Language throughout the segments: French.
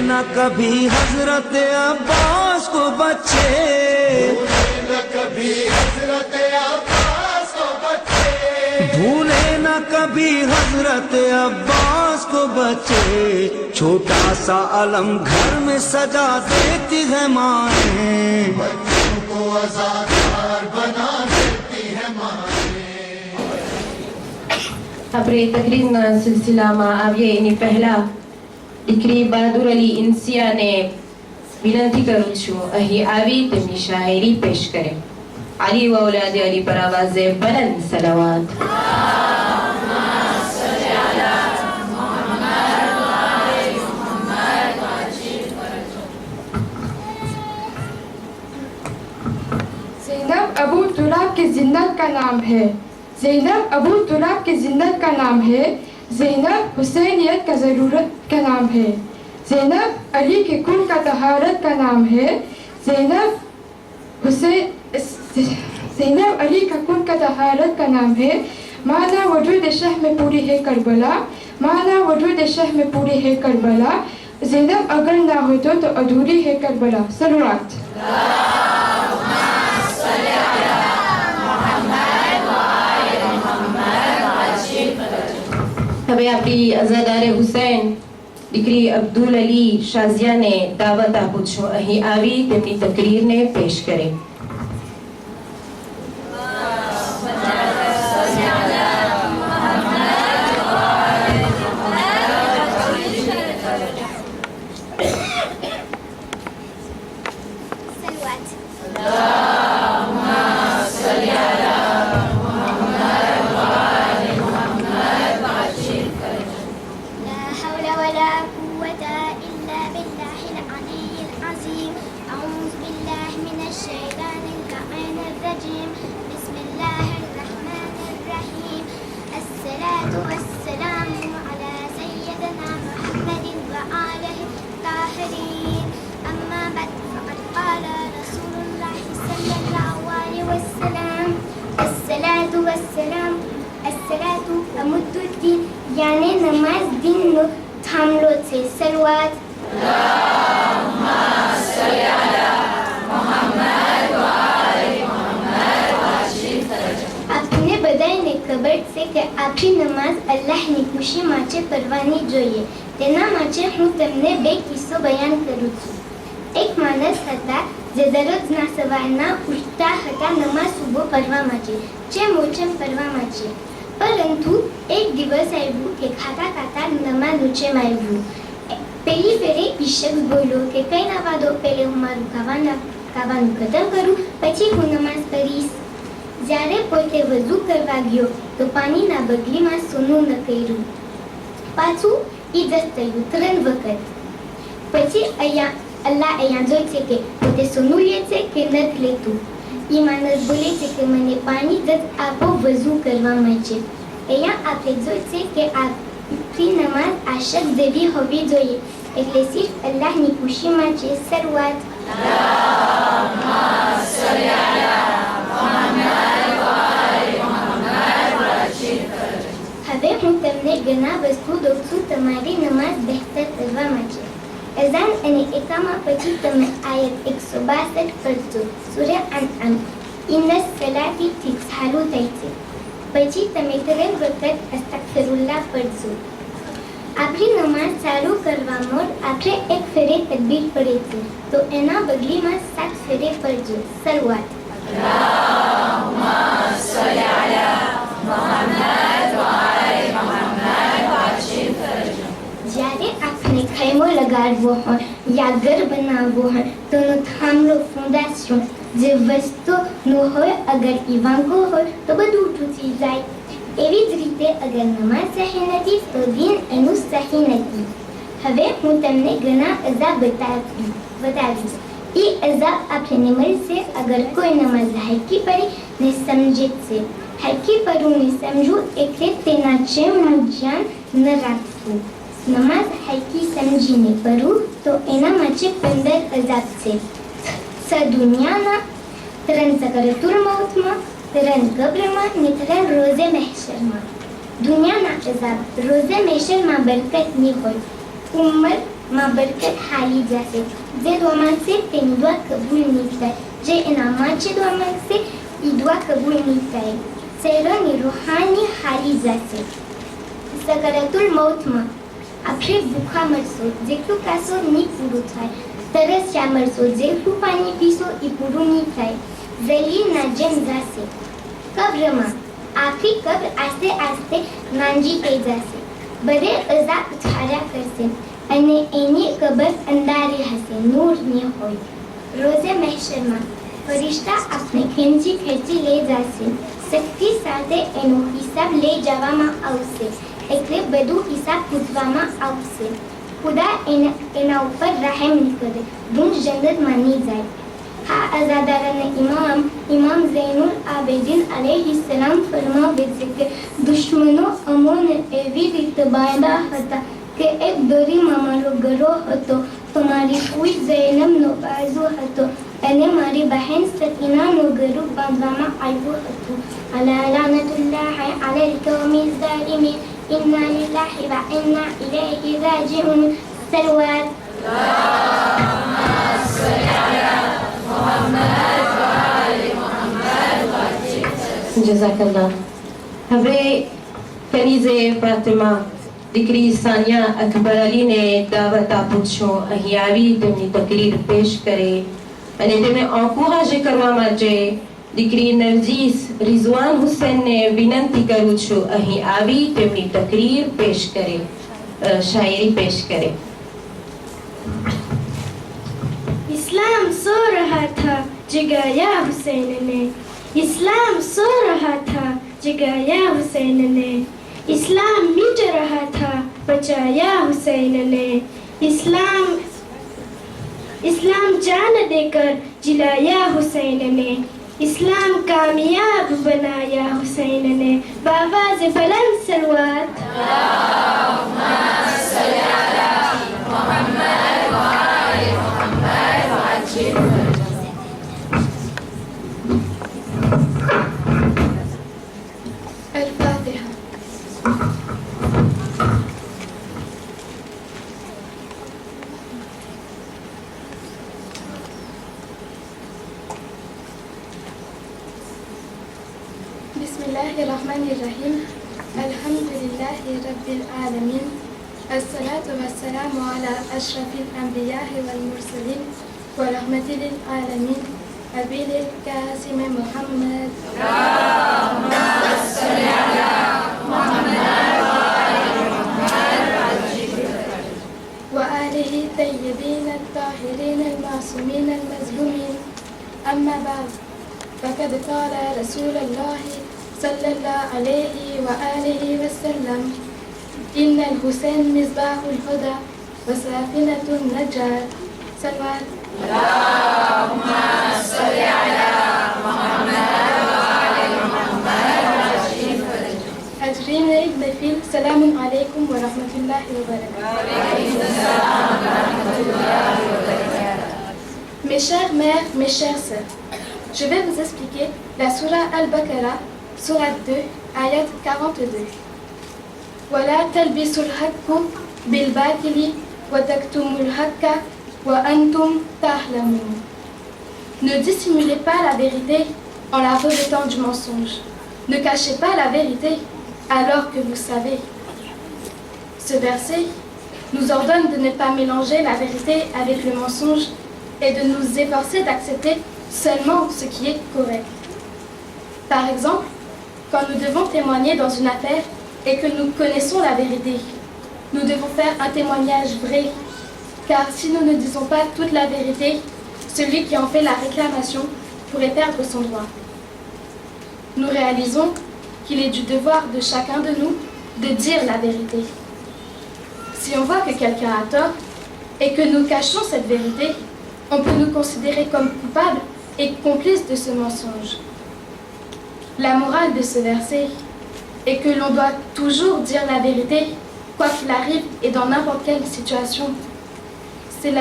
न कभी हजरत अब्बास को बच्चे, न कभी हजरत अब्बास को बच्चे, भूले न कभी हजरत अब्बास को बच्चे। छोटा सा अलम घर में सजा देती है माएं, बच्चों को आजादार बना देती है माएं। આપણે તકરીરના સિલસિલામાં આવીએ એની પહેલા દીકરી બહાદુર અલી ઇન્સિયાને વિનંતી કરું છું અહીં આવી તેમની શાયરી પેશ કરે. અલી વ औलाद अली पर आवाज़े बुलंद सलावत. ज़ैनब अबू तुराब की जिन्नत का नाम है, ज़ैनब अबू तुराब की जिन्नत का नाम है, ज़ैनब हुसैनियत का ज़रूरत का नाम है, ज़ैनब अली के कुल का तहारत का नाम है, ज़ैनब अली का कुल का तहारत का नाम है। माना वजूद शह में पूरी है करबला, माना वजूद शह में पूरी है करबला, ज़ैनब अगर ना हो तो अधूरी है करबला. सलवात. હવે આપણી અઝાદારે હુસૈન દીકરી અબ્દુલ અલી શાઝિયાને દાવત આપું છું અહીં આવી તેમની તકરીરને પેશ કરે. यानी नमाज दिन थामलो छे. सलवात. आपने બધાને ખબર છે કે આપણી નમાઝ અલ્લાહની ખુશી માટે પડવાની જોઈએ. તેના માટે હું તમને બે કિસ્સો બયાન કરું છું. એક માણસ હતા જે દરરોજના સવારના ઉઠતા હતા નમાઝ સુબહ પઢવા માટે, જે મોચમ પઢવા માટે. પરંતુ એક દિવસ આવ્યું કે ખાતા ખાતા નમાઝ ઊંચેમ આવ્યું. પહેલી ફેરે એક શખ્સ બોલ્યો કે કંઈ ના વાંધો, પહેલે હું મારું ખાવાનું ખતમ કરું, પછી હું નમાઝ કરીશ. જ્યારે પોતે વઝુ કરવા ગયો તો પાણીના બગલીમાં સોનું ન કર્યું. પાછું ઈજત થયું 3 વખત. પછી અલ્લાહ અહીંયા જોઈ છે કે પોતે સોનું લે છે કે નથી લેતું. એ માણસ બોલે છે કે મને પાણી જ આપો વઝુ કરવા માટે. અહીંયા આપણે જોઈ છે કે આપણી નમાઝ આશક જેવી હોવી જોઈએ, એટલે સિર્ફ અલ્લાહની ખુશીમાં છે. શરૂઆત. હવે હું તમને ઘણા વસ્તુ દઉં છું તમારી નમાઝ બહેતર કરવા માટે. અઝાન અને એકામા પછી તમે આયત 162 કરજો. સૂરા અનઆમ. ઇન્નસ સલાતીથી ચાલુ થાય છે. પછી તમે 3 વખત અસ્તગફિરુલ્લાહ પડજો. આપણી નમાઝ ચાલુ કરવામાં આપણે એક ફેરે તકબીર પડે છે, તો એના બદલીમાં 7 ફેરે પડજો. શરૂઆત. જ્યારે આપણે ખૈમો લગાડવો હોય યા ઘર બનાવવો હોય તો થાંભલો ફૂંદાશો જે વસ્તુ નો હોય, અગર ઈ વાંકો હોય તો બધું તૂટી જાય. એવી જ રીતે અગર નમાઝ સહી નથી તો દીન એનું સહી નથી. હવે હું તમને ઘણા અઝાબ બતાવીશ. એ અઝાબ આપણને મળશે અગર કોઈ નમાઝ હાઈકી પડી ને સમજે છે. હાઈકી પડવું ને સમજવું એટલે તેના ચેમનું ધ્યાન ન રાખવું. નમાઝ હાઈકી સમજીને પડવું તો એના માટે 15 અઝાબ છે. દુનિયાના 3 સકરતુલ મૌતમાં, 3 કબ્રમાં ને 3 રોઝે મહેશરમાં. દુનિયાના અઝાબ રોઝે મહેશરમાં બરકત ની હોય. ઉંમર मां बरकत हाली जासे जे दुआ मांगसे तेनी दुआ कबूल नीकताय जे इनामाचे दुआ मांगसे ई दुआ कबूल नीकताय सैरानी रूहानी हाली जासे सकरातुल मौत मां આપણે ભૂખા મરશો જેટલું કાશો ની પૂરું થાય તરસ્યા મરશો જેટલું પાણી પીશો એ પૂરું નહીં થાય જલીલના જેમ જાશે કબ્રમાં આખી કબ્ર આસ્તે આસ્તે નાંજી થઈ જશે બધે અઝા ઉછાળ્યા કરશે અને એની કબર અંધારી હશે નૂર ની હોય રોજે મહેશરમાં ફરિશ્તા આપણે ખેંચી ખેંચી લઈ જશે શક્તિ સાથે એનો હિસાબ લઈ જવામાં આવશે એટલે બધું હિસાબ પૂછવામાં આવશે ખુદા એના ઉપર રહેમ ન કરે ગુંજ જન્નતમાં નહીં જાય આ અઝાદારાના ઇમામ ઝૈનુલ આબેદીન અલૈહિસ્સલામ ફરમાવે છે કે દુશ્મનો અમોને એવી રીતે બાંધ્યા હતા કે એક દોરીમાં મારો ગરો હતો તો મારી કોઈ ઝૈનબનો બાજુ હતો અને મારી બહેન સકીનાનો ગરો બાંધવામાં આવ્યું હતું અલા લાનતુલ્લાહ અલલ કૌમિઝ ઝાલિમીન إنا لله وإنا إليه راجعون صلوات اللهم صل على محمد وآل محمد جزاك الله هبري كنيزة فاطمة ذكري ثانية أكبر علي ने दावत पूछो અહીં આવી તેમની તકરીર પેશ કરે અને તેમને encourager કરવા માટે દીકરી નરજીસ રિઝવાન હુસૈનને વિનંતી કરું છું અહીં આવી તેમની તકરીર પેશ કરે શાયરી पेश करे इस्लाम सो रहा था जगाया हुसैन ने इस्लाम सो रहा था जगाया हुसैन ने इस्लाम मिट रहा था बचाया हुसैन ने इस्लाम जान देकर जिलाया हुसैन ने इस्लाम कामयाब बनाया हुसैन ने बावाज़ बुलंद सलवात الفاتحة Bismillahirrahmanirrahim. Alhamdulillahi Rabbil Alamin. As-salatu was-salamu ala ashrafil anbiya'i wal mursalin wa rahmatil alamin. Abil Qasim Muhammad. Allahumma salli ala Muhammad wa alihi tayyibin at-tahirin al-ma'sumin al-mazlumin. Amma ba'd. فقد قال رسول الله صلى الله عليه وآله وسلم إن الحسين مصباح الهدى وسافنة النجاة صلوات اللهم صل على محمد وآل محمد أجرين عيد نفيل سلام عليكم ورحمة الله وبركاته. Mes chères mères, mes chères sœurs, je vais vous expliquer la Surah Al-Baqarah, Surah 2, ayat 42. وَلَا تَلْبِسُوا الْحَقَّ بِالْبَاطِلِ وَتَكْتُمُوا الْحَقَّ وَأَنْتُمْ تَعْلَمُونَ. Ne dissimulez pas la vérité en la revêtant du mensonge. Ne cachez pas la vérité alors que vous savez. Ce verset nous ordonne de ne pas mélanger la vérité avec le mensonge et de nous efforcer d'accepter seulement ce qui est correct. Par exemple, quand nous devons témoigner dans une affaire et que nous connaissons la vérité, nous devons faire un témoignage vrai, car si nous ne disons pas toute la vérité, celui qui en fait la réclamation pourrait perdre son droit. Nous réalisons qu'il est du devoir de chacun de nous de dire la vérité. Si on voit que quelqu'un a tort et que nous cachons cette vérité, on peut nous considérer comme coupables et complices de ce mensonge. La morale de ce verset est que l'on doit toujours dire la vérité, quoi qu'il arrive et dans n'importe quelle situation. C'est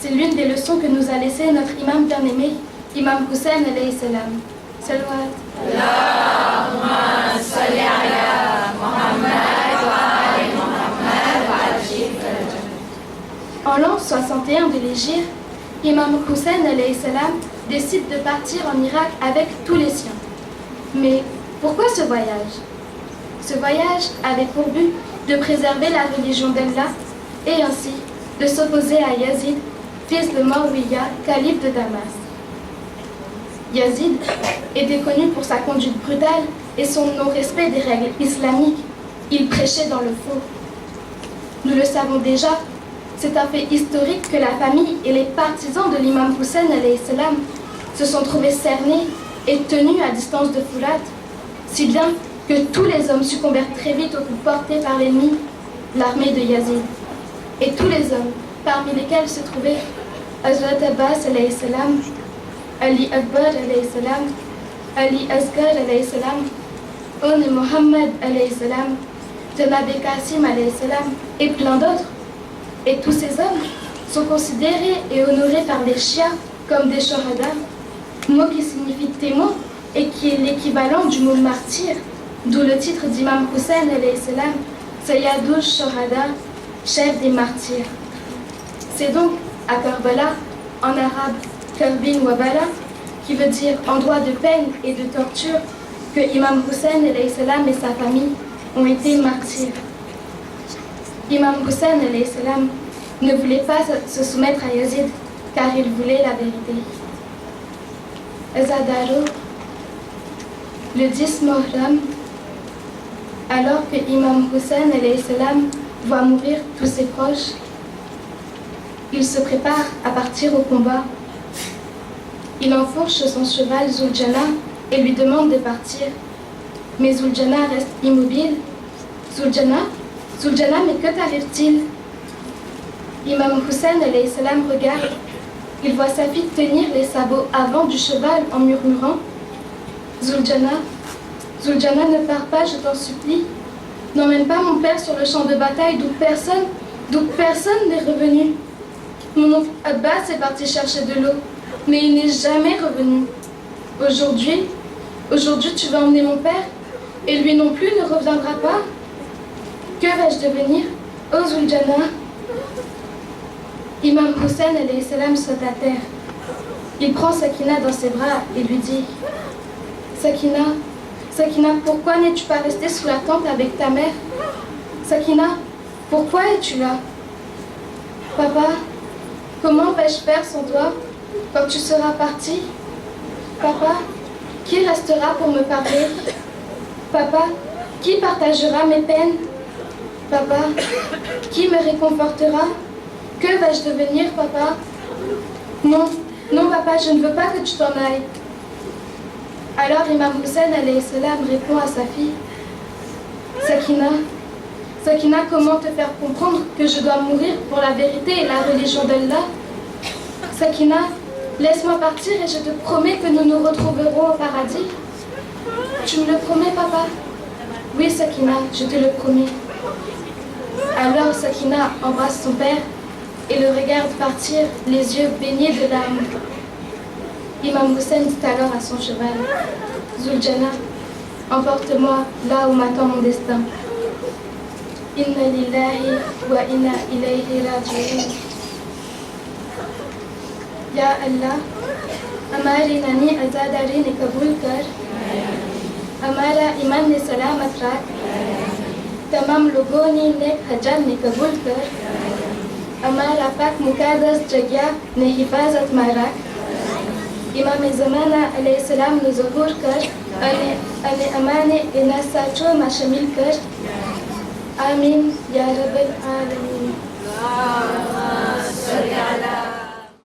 l'une des leçons que nous a laissé notre imam bien-aimé, Imam Hussein alayhi salam. Salawat. Allahumma salli ala Muhammad wa ali Muhammad wa ajib. En l'an 61 de l'Hégire, Imam Hussein alayhi salam décide de partir en Irak avec tous les siens. Mais pourquoi ce voyage? Ce voyage avait pour but de préserver la religion d'Allah et ainsi de s'opposer à Yazid, fils de Muawiyya, calife de Damas. Yazid était connu pour sa conduite brutale et son non-respect des règles islamiques. Il prêchait dans le faux. Nous le savons déjà, c'est un fait historique que la famille et les partisans de l'imam Hussein alayhi salam se sont trouvés cernés et tenus à distance de Foulat, si bien que tous les hommes succombèrent très vite aux coups portés par l'ennemi, l'armée de Yazid. Et tous les hommes, parmi lesquels se trouvaient Hazrat Abbas alayhi salam, Ali Akbar alayhi salam, Ali Asghar alayhi salam, On Mohammed alayhi salam, Janab Qasim alayhi salam, et plein d'autres. Et tous ces hommes sont considérés et honorés par les chiites comme des shohada, mot qui signifie témoin et qui est l'équivalent du mot martyr, d'où le titre d'Imam Hussein alayhi salam, Sayyadul Shohada, chef des martyrs. C'est donc à Karbala, en arabe Karbin Wabala, qui veut dire endroit de peine et de torture, que Imam Hussein alayhi salam et sa famille ont été martyrs. Imam Hussein alayhi salam ne voulait pas se soumettre à Yazid car il voulait la vérité. Azadaro, le 10 Muharram, alors que Imam Hussein alayhi salam voit mourir tous ses proches, il se prépare à partir au combat. Il enfourche son cheval Zuljana et lui demande de partir. Mais Zuljana reste immobile. Zuljana, mais que t'arrive-t-il? Imam Hussein alayhi salam regarde. Il voit sa fille tenir les sabots avant du cheval en murmurant Zuljana, ne pars pas, je t'en supplie. N'emmène pas mon père sur le champ de bataille d'où personne n'est revenu. Mon oncle Abbas est parti chercher de l'eau, mais il n'est jamais revenu. Aujourd'hui, tu vas emmener mon père, et lui non plus ne reviendra pas. Que vais-je devenir, ô Zuljana? Imam Hussein alayhi salam saute à terre. Il prend Sakina dans ses bras et lui dit Sakina, pourquoi n'es-tu pas restée sous la tente avec ta mère? Sakina, pourquoi es-tu là? Papa, comment vais-je faire sans toi quand tu seras parti? Papa, qui restera pour me parler? Papa, qui partagera mes peines? Papa, qui me réconfortera? Que vais-je devenir, papa? Non, papa, je ne veux pas que tu t'en ailles. Alors Imam Hussein alayhi salam répond à sa fille Sakina, comment te faire comprendre que je dois mourir pour la vérité et la religion d'Allah? Sakina, laisse-moi partir et je te promets que nous nous retrouverons au paradis. Tu me le promets, papa? Oui, Sakina, je te le promets. Alors Sakina embrasse son père et le regarde partir, les yeux baignés de larmes. Imam Hussein dit alors à son cheval Zuljana, emporte-moi là où m'attend mon destin. Inna lillahi wa inna ilayhi raji'un. Ya Allah, हमारी नानी आज़ादारी ने कबूल कर, हमारा ईमान ने सलामत रख, तमाम लोगों ने नेक हजाम ने कबूल कर, हमारा पाक मुकद्दस जगह ने हिफाजत में रख, इमाम ज़माना अलैहिस्सलाम ने ज़हूर कर, अने अमाने इना साचो में शामिल कर, आमीन या रब्बल आलमीन.